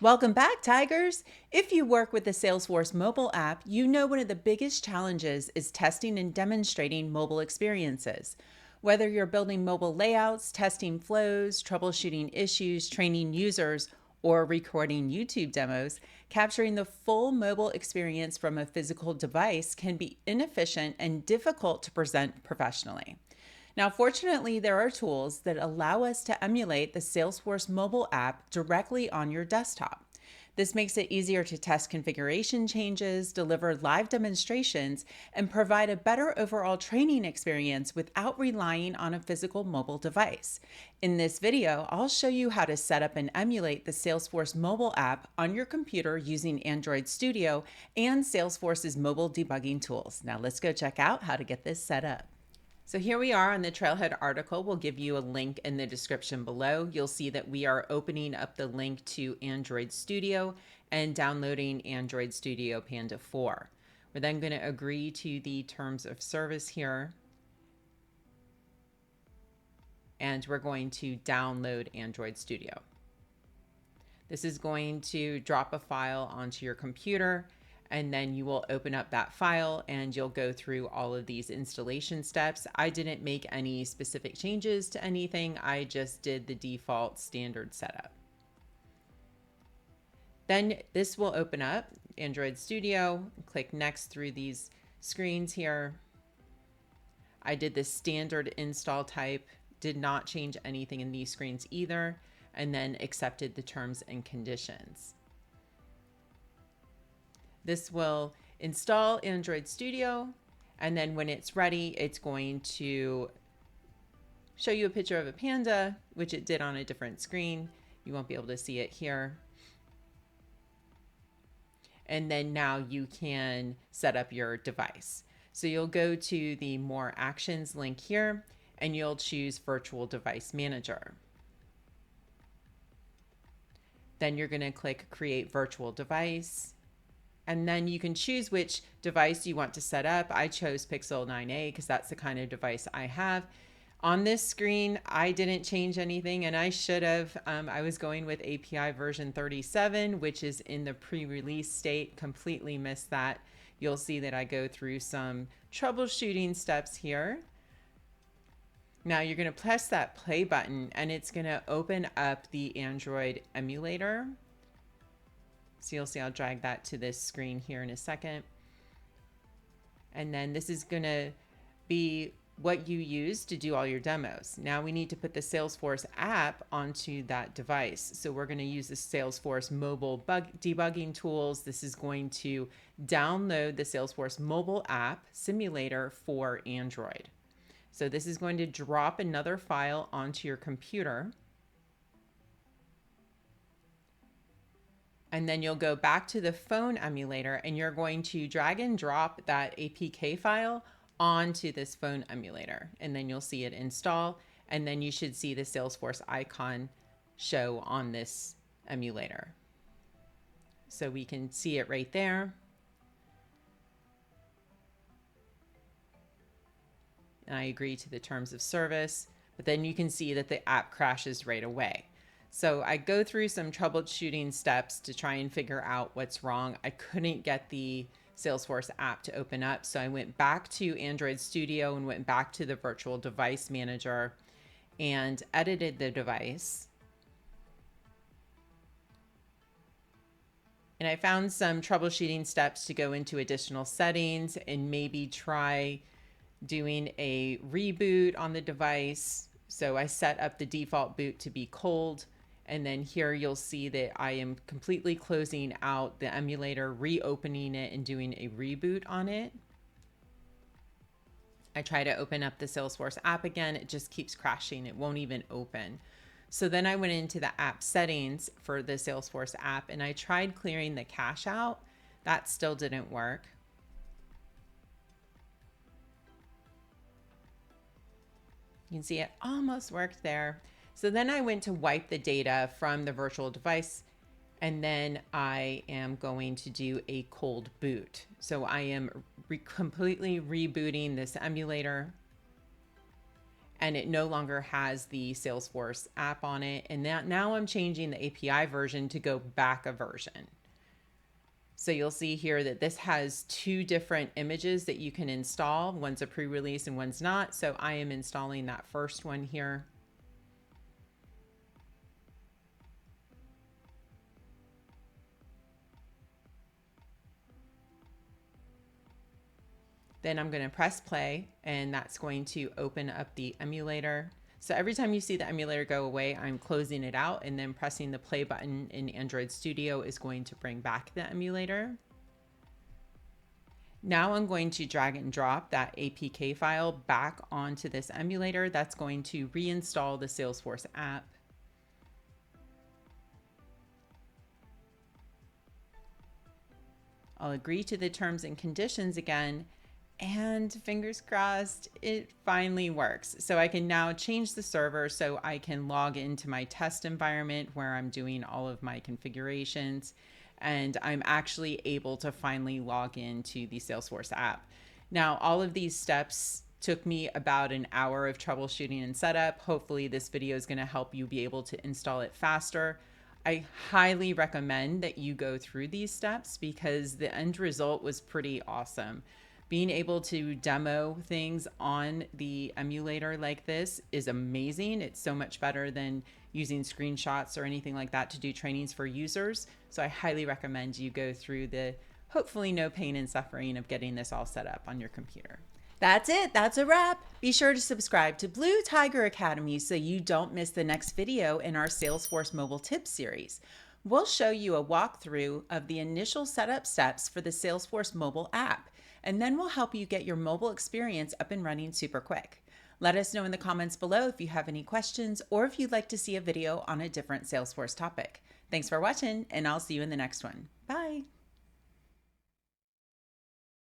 Welcome back, Tigers! If you work with the Salesforce Mobile App, you know one of the biggest challenges is testing and demonstrating mobile experiences. Whether you're building mobile layouts, testing flows, troubleshooting issues, training users, or recording YouTube demos, capturing the full mobile experience from a physical device can be inefficient and difficult to present professionally. Now, fortunately, there are tools that allow us to emulate the Salesforce mobile app directly on your desktop. This makes it easier to test configuration changes, deliver live demonstrations, and provide a better overall training experience without relying on a physical mobile device. In this video, I'll show you how to set up and emulate the Salesforce mobile app on your computer using Android Studio and Salesforce's mobile debugging tools. Now let's go check out how to get this set up. So here we are on the Trailhead article. We'll give you a link in the description below. You'll see that we are opening up the link to Android Studio and downloading Android Studio Panda 4. We're then going to agree to the terms of service here. And we're going to download Android Studio. This is going to drop a file onto your computer, and then you will open up that file and you'll go through all of these installation steps. I didn't make any specific changes to anything. I just did the default standard setup. Then this will open up Android Studio. Click next through these screens here. I did the standard install type, did not change anything in these screens either, and then accepted the terms and conditions. This will install Android Studio, and then when it's ready, it's going to show you a picture of a panda, which it did on a different screen. You won't be able to see it here. And then now you can set up your device. So you'll go to the More Actions link here, and you'll choose Virtual Device Manager. Then you're going to click Create Virtual Device. And then you can choose which device you want to set up. I chose Pixel 9a because that's the kind of device I have. On this screen, I didn't change anything, and I should have. I was going with API version 37, which is in the pre-release state. Completely missed that. You'll see that I go through some troubleshooting steps here. Now you're going to press that play button, and it's going to open up the Android emulator. So you'll see I'll drag that to this screen here in a second. And then this is going to be what you use to do all your demos. Now we need to put the Salesforce app onto that device. So we're going to use the Salesforce mobile debugging tools. This is going to download the Salesforce mobile app simulator for Android. So this is going to drop another file onto your computer. And then you'll go back to the phone emulator, and you're going to drag and drop that APK file onto this phone emulator. And then you'll see it install, and then you should see the Salesforce icon show on this emulator. So we can see it right there. And I agree to the terms of service, but then you can see that the app crashes right away. So I go through some troubleshooting steps to try and figure out what's wrong. I couldn't get the Salesforce app to open up. So I went back to Android Studio and went back to the Virtual Device Manager and edited the device. And I found some troubleshooting steps to go into additional settings and maybe try doing a reboot on the device. So I set up the default boot to be cold. And then here you'll see that I am completely closing out the emulator, reopening it, and doing a reboot on it. I try to open up the Salesforce app again. It just keeps crashing. It won't even open. So then I went into the app settings for the Salesforce app, and I tried clearing the cache out. That still didn't work. You can see it almost worked there. So then I went to wipe the data from the virtual device, and then I am going to do a cold boot. So I am completely rebooting this emulator. and it no longer has the Salesforce app on it. And now I'm changing the API version to go back a version. So you'll see here that this has two different images that you can install. One's a pre-release and one's not. So I am installing that first one here. Then I'm going to press play, and that's going to open up the emulator. So every time you see the emulator go away, I'm closing it out, and then pressing the play button in Android Studio is going to bring back the emulator. Now I'm going to drag and drop that APK file back onto this emulator. That's going to reinstall the Salesforce app. I'll agree to the terms and conditions again, and fingers crossed, it finally works. So I can now change the server so I can log into my test environment where I'm doing all of my configurations, and I'm actually able to finally log into the Salesforce app. Now, all of these steps took me about an hour of troubleshooting and setup. Hopefully this video is going to help you be able to install it faster. I highly recommend that you go through these steps because the end result was pretty awesome. Being able to demo things on the emulator like this is amazing. It's so much better than using screenshots or anything like that to do trainings for users. So I highly recommend you go through the hopefully no pain and suffering of getting this all set up on your computer. That's it. That's a wrap. Be sure to subscribe to Blue Tiger Academy so you don't miss the next video in our Salesforce Mobile Tips series. We'll show you a walkthrough of the initial setup steps for the Salesforce Mobile App, and then we'll help you get your mobile experience up and running super quick. Let us know in the comments below if you have any questions or if you'd like to see a video on a different Salesforce topic. Thanks for watching, and I'll see you in the next one. Bye.